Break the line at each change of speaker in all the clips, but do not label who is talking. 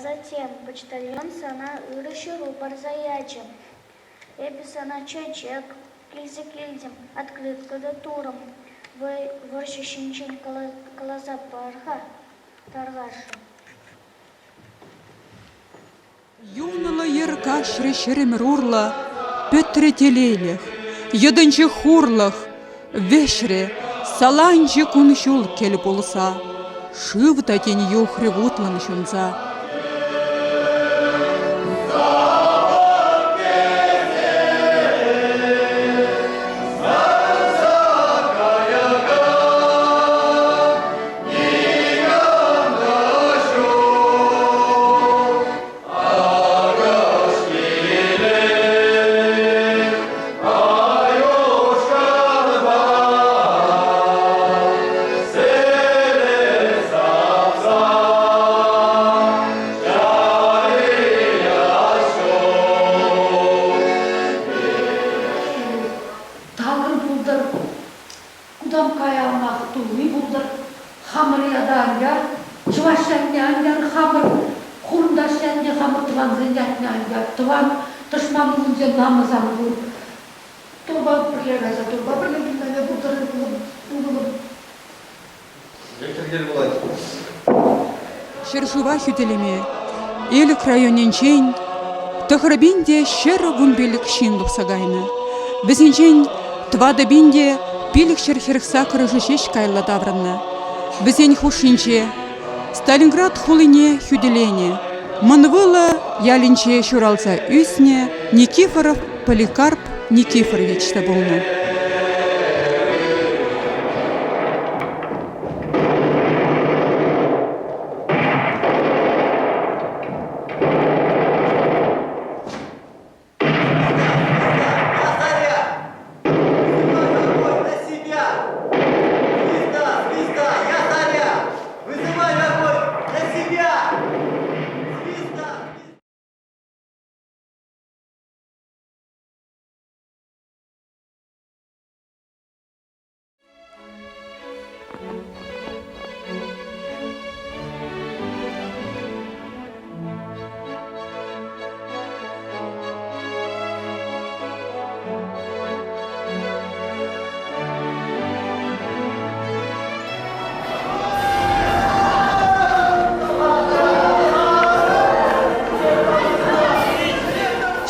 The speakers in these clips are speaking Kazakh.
затем почтальон сана ырыщыру барзаячым. Эпи сана чечек, килзе-килзем, открыткада турым. Вырщищенчен колоза парха таргашы.
Юнала ерка шрешерем урла, петре телейлех, едынче хурлах, вешре, саланче куншул кел болса, шывта тень юхры вутлан шунца. Шершува хютелеме, елік районенчен, тахрабинде шер гунбелік шиндық сагайны. Бізенчен твада бинде пилік шерхеркса крыжышеш кайла давранны. Бізен хушинче, Сталинград хулине хюделене, Манвыла ялинче шуралса үсне, Никифоров Поликарп Никифорович табылны.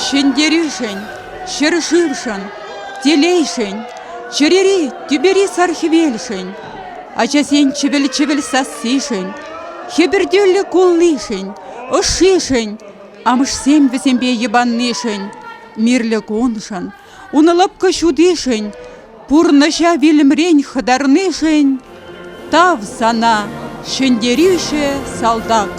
Шендеришень, шершившен, телейшень, черери, тюбери сархивельшень, ачасень чевель-чевель сассишень, хебердюлле куллишень, ошишень, амыш семь весембе ебаннишень, мирле куншан, уналапка шудишень, пурнаша вильмрень хадарнишень, тав сана, шендерише салдак.